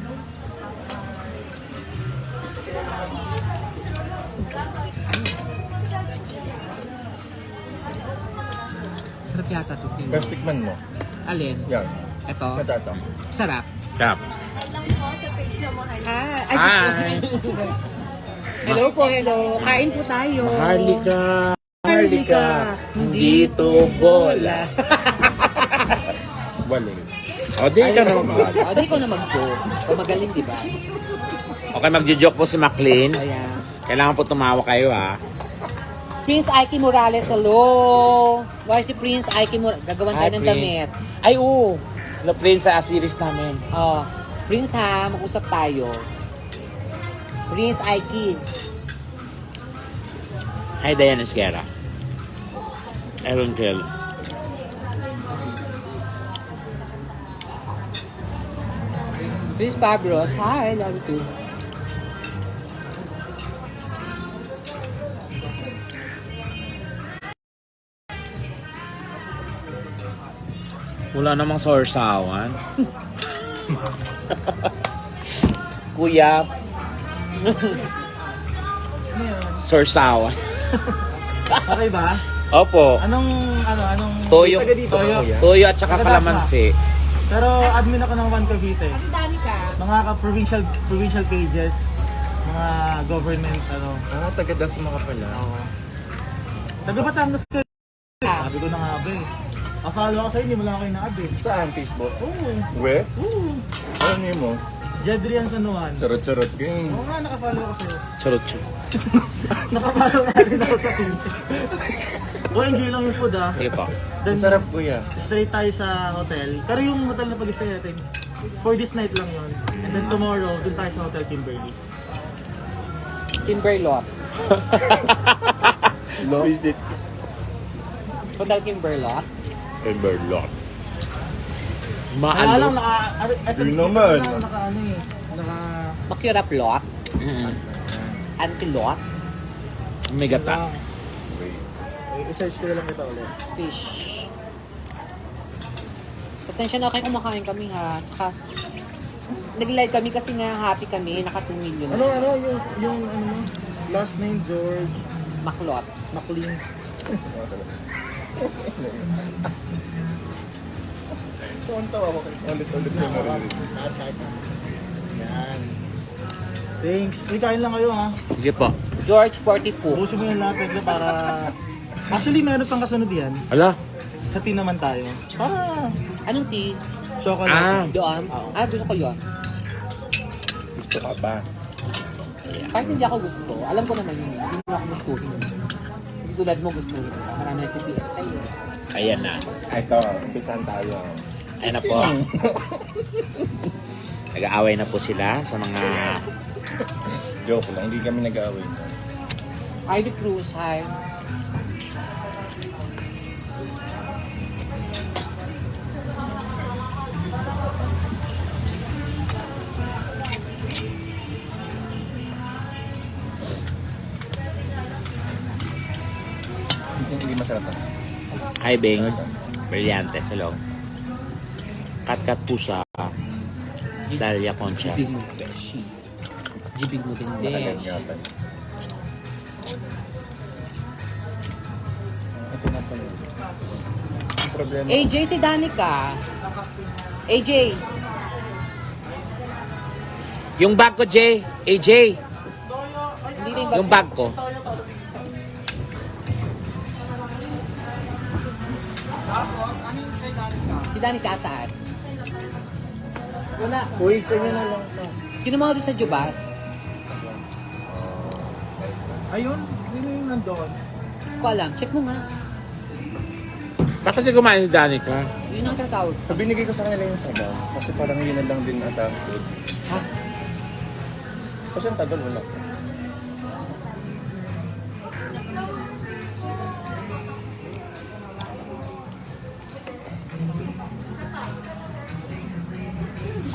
Sarap yata ito. Best tikman mo. Alin? Yan. Ito. Natato. Sarap. Tap. Ah, Hi. Hello po, hello. Kain po tayo. Maharlika. Maharlika. Dito bola. Waling. O, di ka na mag-vlog. O, di ko na mag-joke. O, magaling, di ba? Okay, magjo-joke po si Maclean. Ayan. Kailangan po tumawa kayo ha. Prince Aiki Morales, hello. Guys, si Prince Aiki Morales. Gagawan tayo Hi, ng Prince. damit. Ay, oo. Na-print sa series namin. Oh, Prince ha, mag-usap tayo. Prince Aiki. Hi, Diana Esguerra. Aaron Kell. Prince Fabros. Hi, love you too. Wala namang sorsawan. Kuya. Sorsawan. Okay ba? Opo. Anong Toyo. Taga dito ka, kuya? Toyo at saka Taga-Dasma. kalamansi. Pero admin ako ng One Cavite. Kasi Danica. Mga provincial pages, mga government Ah, taga-Dasma ka pala. Taga Batangas ka. Sabi ko na nga ba eh. Follow ako sa'yo, hindi mo lang kayo na-add eh. Saan? Facebook? Oo. We? Oo. Ano yun mo? Jedrian San Juan. Charot-charot game. Oo nga, nakafollow ako sa'yo. Charot-charot. Nakafollow nga rin ako sa akin. Enjoy lang yung food ah. Sige po. Then, Ang sarap, kuya. straight tayo sa hotel. Pero yung hotel na pag-stay natin, for this night lang yun. And then tomorrow, dun tayo sa Hotel Kimberly. Kimberlot. Visit. Hotel Kimberlot. Emberlot. Kaya lang, Maalo. Yun naman. Makirap lot. Mm-mm. Antilot. May gata. I-search ko na lang ito ulit. Fish. Pasensya na kayo, kumakain kami ha. Tsaka, nag-live kami kasi nga happy kami, naka 2 million. Yung last name George Maklot. McLean. So, ang tawa ko. Ulit-ulit ko narinig. Yan. Thanks. Uy, kain lang kayo ha. Sige po. George 42. Ubusin mo yung lahat na para... Actually, meron pang kasunod yan. Ala. Sa tea naman tayo. Para Anong tea? chocolate. Ah. Doon? Oo. Gusto ko yun. Gusto ka pa? Kahit hindi ako gusto, alam ko naman yun. Hindi mo ako gustuhin. Hindi tulad mo gustuhin. Marami nagpipigil sa'yo. Ayan na. Ito, umpisan tayo. Ayan na po. Nag-aaway na po sila sa mga... Joke lang, hindi kami nag-aaway. Ivy Cruz, hi. Hindi masarap na. Hi, Bing. Brillante. Hello. Kat-kat pusa. Dalia Conchas. Jibig mo, Beshi. Jibig mo din din. Nakaganyapan. Ito na pala. Ang problema. AJ, si Danica. AJ. Yung bag ko, Jay. AJ. Hindi rin Yung bag ko. Si Danica saan? Wala. Uy, sa'yo na lang ito. Kinuha doon sa Jubas. Ayun, sino yung nandoon? Hindi ko alam. Check mo nga. Bakit di kumain ni Danica? Yun ang tatawag. So, binigay ko sa kanila yung sabaw. Kasi parang yun na lang din ata ang food. Ha? Kasi ang tagal wala.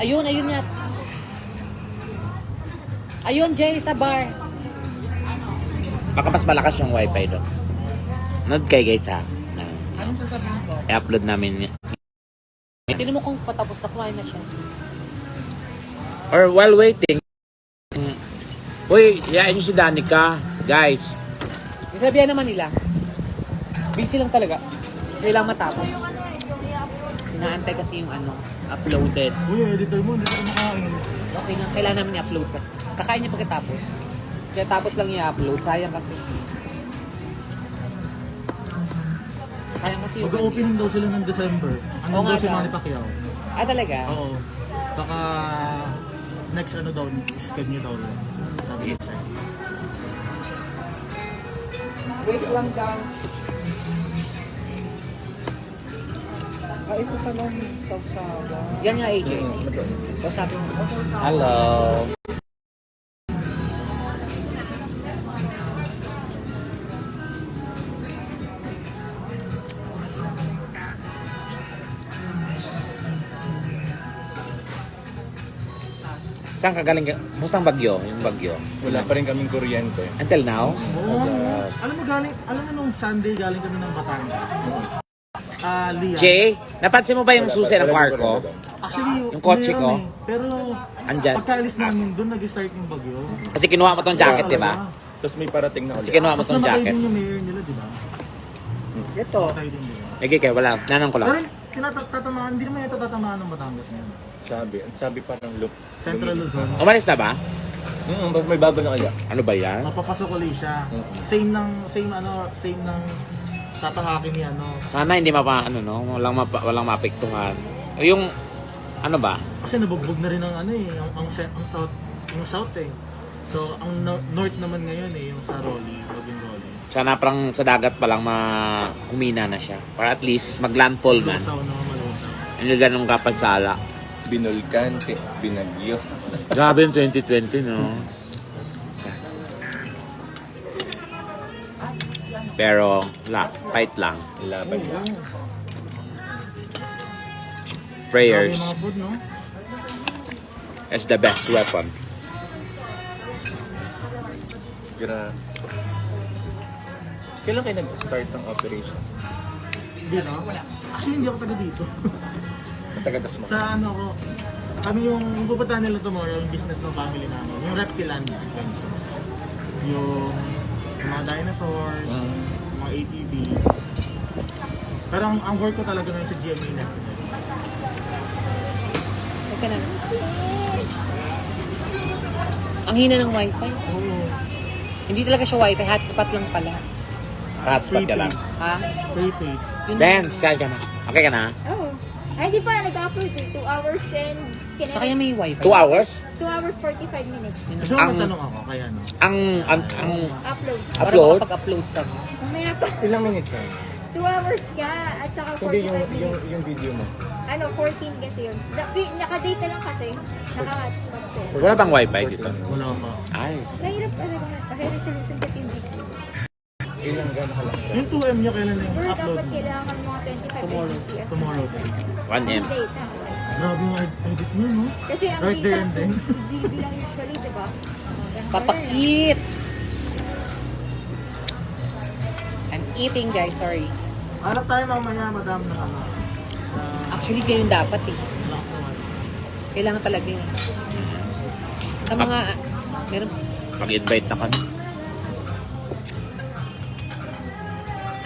Ayun, ayun nga. Ayun, Jay, sa bar. Baka mas malakas yung wifi doon. Nod kay guys ha. Anong sasabihin ko? I-upload namin. Tignan mo kung patapos na kumain na siya. Or while waiting. Uy, yain niyo si Danica. Guys. Sabihan naman nila. Busy lang talaga. Kailangan matapos. Inaantay kasi yung uploaded. Uy, editor mo, hindi ka kumakain. Okay lang, kailangan namin i-upload kasi. Kakain niya pagkatapos. Kaya tapos lang i-upload. Sayang kasi. Sayang kasi yung... Mag-opening daw sila ng December. Ano Oo daw nga si daw. Manny Pacquiao? Ah, talaga? Oo. Baka next daw, schedule daw. Sabi ko sa'yo. Wait lang daw. ito pala yung Sausawa. Yan nga, AJ. Kausapin mo. Hello. Saan ka galing? Musta ang bagyo? Yung bagyo? Wala pa rin kaming kuryente. Until now? Oo. Alam mo nung Sunday galing kami ng Batangas. Lian. Jay, napansin mo ba yung susi ng car ko? Actually, Yung kotse meron ko? Pero Andyan. pagkaalis namin doon, nag-start yung bagyo. Kasi kinuha mo tong jacket, di ba? Tapos may parating na Kasi ulit. kinuha mo Tapos tong namatay jacket. din yung mayor nila, di ba? Ito. Namatay din, di ba? Okay, kaya wala. Nanang ko Pero lang. tatamaan, hindi naman ito tatamaan ng Batangas ngayon. Sabi parang look. Central Luzon. Umalis na ba? Tapos may bago na kaya. Ano ba yan? Mapapasok ulit siya. Same ng tatahakin ni ano. Sana hindi walang mapektuhan. Yung, ano ba? Kasi nabugbog na rin ang south, yung south eh. So, ang north naman ngayon eh, yung sa Rolly, Login Rolly. Sana parang sa dagat pa lang humina na siya. Para at least mag-landfall man. Malusaw na, malusaw. Hindi ganun kapansala. Binulkante, binagyo. Grabe yung 2020, no? Pero, fight lang. Laban lang. Prayers Grabe yung mga food, no? is the best weapon. Kailan kayo nag-start ng operation? Dito? Actually, hindi ako taga dito. Taga-das mo. Sa ano ko, kami yung pupuntahan nila tomorrow, yung business ng family namin, yung Reptiland Adventure. Yung mga dinosaurs, mga ATV. Pero ang work ko talaga ngayon sa GMA na. Teka na. Ang hina ng wifi. Oo. Hindi talaga siya wifi, hotspot lang pala. Hotspot ka lang. Ha? Prepaid. Yun Dance, kaya ka na. Okay ka na? Oh. Ay, di pa. Nag-upload eh. 2 hours and... So kaya may wifi. 2 hours? 2 hours 45 minutes. Gusto mo magtanong ako, kaya no? Ang Upload. Para upload? makapag-upload ka mo. Mamaya pa. Ilang minutes yan? 2 hours ka at saka 45 Hindi minutes. yung video mo. Ano, 14 kasi yun. Naka-data lang kasi. Naka-hotspot ko. Wala bang wifi dito? Wala pa. Ay. Nahirap talaga. High resolution kasi yung video. Ilang gano'n ka lang? Yung 2M niya kailan na yung Pero upload dapat mo? kailangan mga 25 FPS. Tomorrow din. 1M. Data. Grabe yung edit niyo, no? Kasi ang Right there data and then. 2 GB lang usually, diba? Papakit! I'm eating, guys. Sorry. Hanap tayo mamaya, madam, na ano. Actually, ganyan dapat eh. Lakas naman. Kailangan talaga eh. Sa mga... Meron... Pag-invite na kami.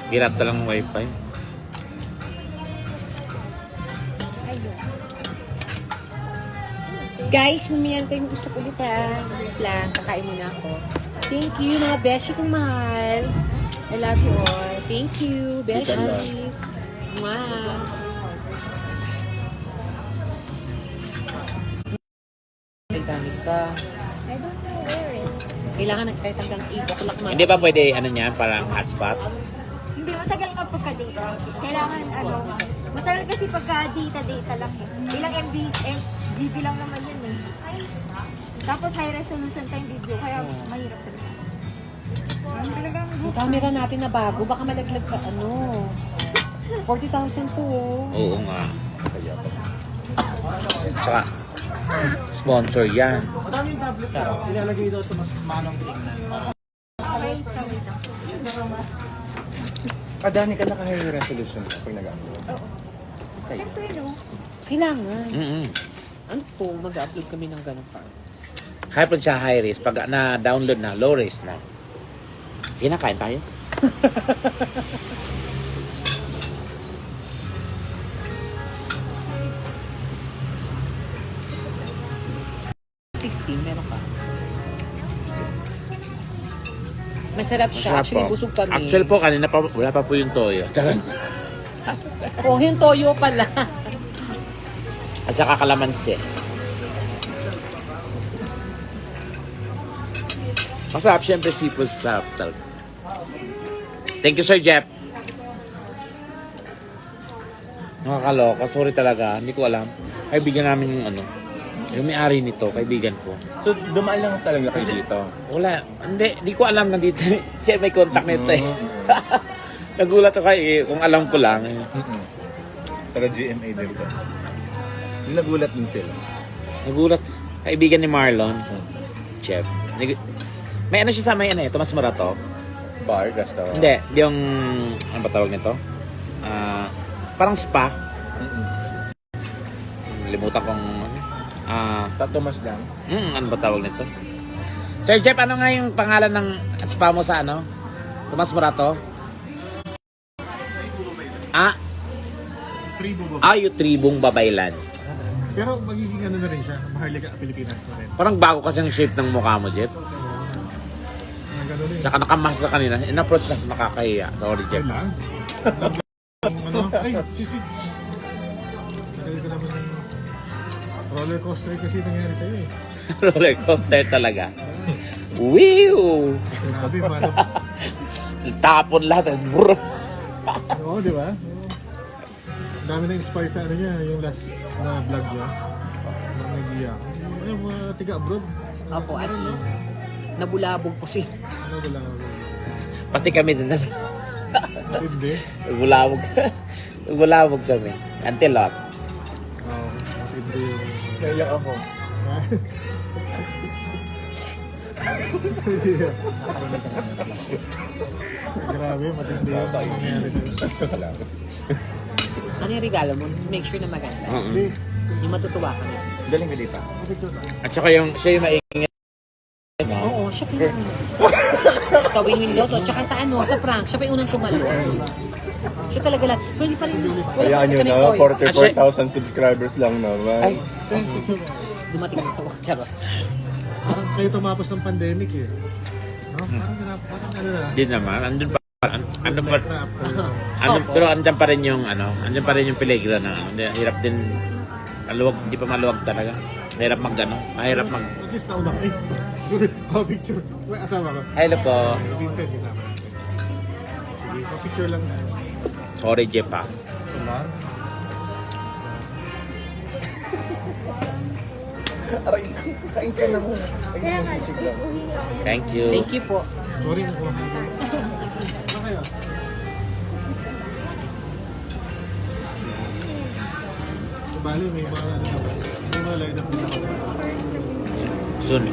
Hirap talang wifi. Ayun. Guys, mamiyan tayo mag-usap ulit ha. Wait lang, kakain muna ako. Thank you, mga beshi kong mahal. I love you all. Thank you, beshies. Mwah. Ay, gamit ka. I don't know where it. Kailangan kahit hanggang 8 o'clock man. Hindi ba pwede, ano niyan, parang hotspot? Hindi, matagal nga pagka-data. Kailangan, matagal kasi pagka-data lang eh. Ilang MB, GB lang naman yun eh. Tapos high resolution time video, kaya mahirap talaga. Talagang Yung camera natin na bago, baka malaglag ka, 40,000 to. Oo nga. Tsaka, sponsor yan. Madami yung tablet ka. Ilalagay daw sa mas manong signal. okay, sorry lang. Kadani ka naka-high resolution pag nag-upload. Siyempre, no? Kailangan. Mm-mm. Ano to? Mag-upload kami ng ganun pa. High pa siya, high risk. Pag na-download na, low risk na. Sige na, kain tayo. Meron ka. Masarap siya. Masarap Actually, po. busog kami. Actually po, kanina pa, wala pa po yung toyo. Oh, yung toyo pala. At saka kalamansi. Masarap, syempre seafood sa talaga. Thank you, Sir Jeff. Nakakaloka. Sorry talaga. Hindi ko alam. Kaibigan namin yung ano. Yung may-ari nito, kaibigan ko. So, dumaan lang talaga kayo dito. Wala. Hindi ko alam nandito. Siya may contact nito eh. Nagulat ako kung alam ko lang. Taga GMA din po. Nagulat din sila. Nagulat. Kaibigan ni Marlon. Chef. May ano siya sa may ano eh. Tomas Morato. Bar, restaurant. Hindi. Yung, ano ba tawag nito? Parang spa. Limutan kong, Tatomas lang. ano ba tawag nito? Sir Jeff, ano nga yung pangalan ng spa mo sa ano? Tomas Morato? Tribo Yung Tribong Babaylan. Pero magiging ano na rin siya, Maharlika Pilipinas na rin. Parang bago kasi ang shape ng mukha mo, Jeff. Ang gano'n rin. Saka nakamask ka kanina. In-approach na nakakahiya. Sorry, Jeff. Wala. Ano? Ay, sisi. Nagay ko naman ng roller coaster kasi nangyari sa'yo eh. Roller coaster talaga. Whew! Grabe, parang... Tapon lahat. Brr. Oo, di ba? Ang dami na-inspire sa ano niya, yung last na vlog niya. Na nag-iyak. Ay, mga tiga-abroad. Opo, as in, nabulabog po sila. Ano ba lang? Pati kami din. Hindi. Bulawag. Bulawag kami. Antilop. Oo, hindi. Naiyak ako. Ha? Grabe, matindi yung nangyari sa'yo. Ano yung regalo mo? Make sure na maganda. Hindi. Yung matutuwa ka na. Galing ka dito. At saka siya yung maingay. Oo, siya pa yung sa Wingin Lotto, tsaka sa ano, sa prank, siya pa yung unang tumalo. Siya talaga lang. Pero hindi pa rin, Kaya nyo na, 44,000 subscribers lang naman. Ay, dumating na sa charot. Parang kayo tumapos ng pandemic eh. No? Parang ano na. di naman. Andun pa. Andun pa. Na after. Pero andyan pa rin yung ano. Andyan pa rin yung peligro na ano. Hirap din. Maluwag. Hindi pa maluwag talaga. Mahirap mag ano. Mahirap mag... At least nauna ko. Eh, siguro, picture. May asawa ko. Hello po. Vincent, kasama. Sige, picture lang. Sorry, Jeff ah. Ito lang. Aray ko, kain ka na mo. Kain mo sisig lang. Thank you. Thank you po. Sorry, nakuha ko. Ano kayo? So, bali, may mga ano naman. May mga line up din ako. Soon.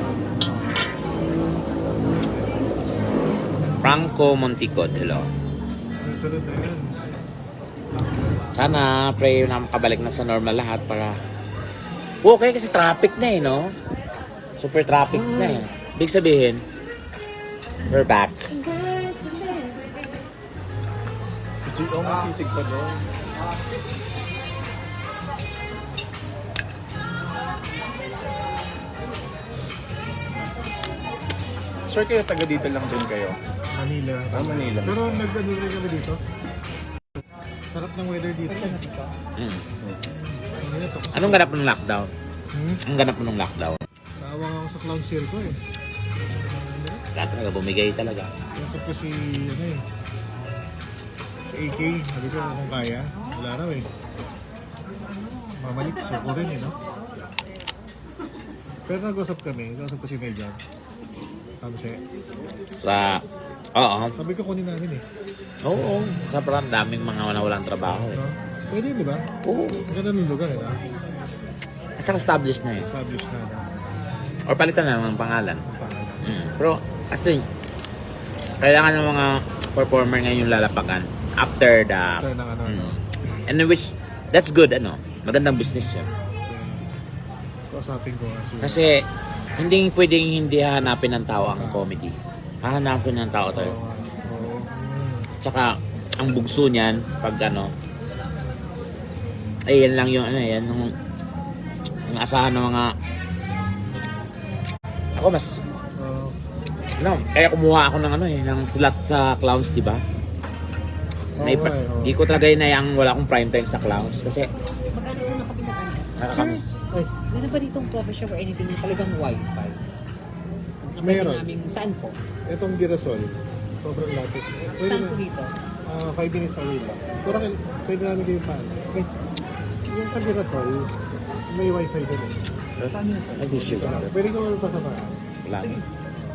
Franco Monticod. Hello. Ang sunod na yan. Sana pray na makabalik na sa normal lahat para okay kasi traffic na eh, no? Super traffic na eh. Big sabihin, we're back. Oh, may sisig pa doon. Sir, kayo taga dito lang din kayo? Manila. Manila. Pero nag-ano rin kami dito. Sarap ng weather dito. Mm. Manila to. Anong ganap ng lockdown? Ang ganap ng lockdown? Tawang ako sa clown circle eh. Lahat talaga bumigay talaga. Kasap ko si, ano eh, si AK. Sabi ko kung kaya. Wala raw eh. Mamalik, suko rin eh, no? Pero nag-usap kami. Nag-usap ko si Megan. Kamse. Oo. Sabi ko kunin namin eh. Oo. Sobrang daming mga walang trabaho eh. No? Pwede, di ba? Oo. Ganun yung lugar eh, no? At saka established na eh. Established na no? Or palitan na ng pangalan. Ang pangalan. Pero, I think, kailangan ng mga performer ngayon yung lalapagan after the... After ng ano, no? And which, that's good, ano. Magandang business yun. Kausapin ko Kasi, hindi pwedeng hindi hahanapin ng tao ang comedy. Hahanapin ng tao tayo. Oo. Tsaka, ang bugso niyan, pag ano, ay yan lang yung ano, yan yung asahan ng mga... Ako mas, ano, kaya kumuha ako ng ano eh, ng slot sa Clowns, di ba? Di ko talaga inayang wala akong prime time sa Clowns kasi Magkano po na kami ng ano? nakakamiss. Ay, Meron ba ditong coffee shop or anything na talagang wifi? Meron. Saan po? itong girasol. Sobrang lapit. Pwede Saan na. po dito? 5 minutes away lang. Pero pwede namin kayo pa. Yung sa Girasol, may wifi din eh. Pwede ko pasamahan. Wala.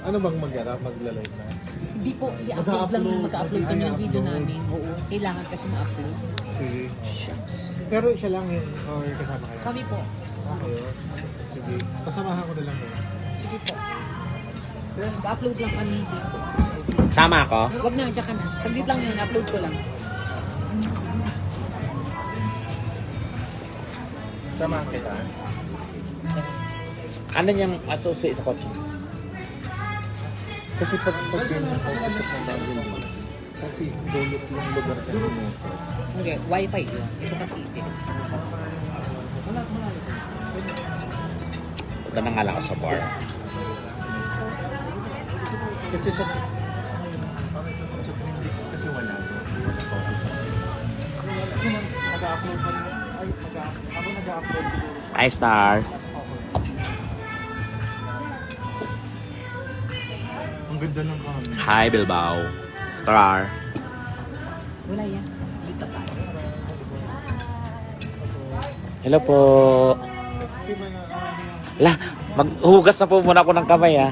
Ano bang magla-live na? Hindi po, i-upload lang, mag-upload kami ng video namin. Oo, kailangan kasi ma-upload. Sige. Pero siya lang yun, or kasama kayo? Kami po. Kayo? Sige. Pasamahan ko na lang yun. Sige po. Mag-upload lang kami. Tama ako? Wag na, tsaka na. Saglit lang yun, upload ko lang. Samahan kita. Ano niyang associate sa kotse? Kasi pag pinaka-focus ng bago kasi dulot yung lugar kasi mo. Okay, wifi yun. Ito kasi ito. Punta na nga lang ako sa bar. Kasi sa Phoenix kasi wala to. Kasi nag-upload pa rin. Ako nag-upload siguro. Hi, Star. Ang ganda ng kami. Hi, Bilbao. Star. Wala yan. Dito pa. Hello po. Kasi may La, maghugas na po muna ako ng kamay, ha.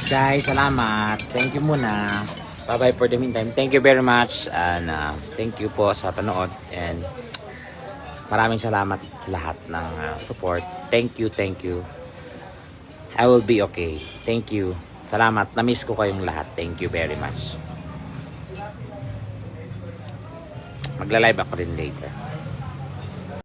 Guys, salamat. Thank you muna. Bye-bye for the meantime. Thank you very much. And thank you po sa panood. And maraming salamat sa lahat ng support. Thank you, thank you. I will be okay. Thank you. Salamat. Na-miss ko kayong lahat. Thank you very much. Magla-live ako rin later.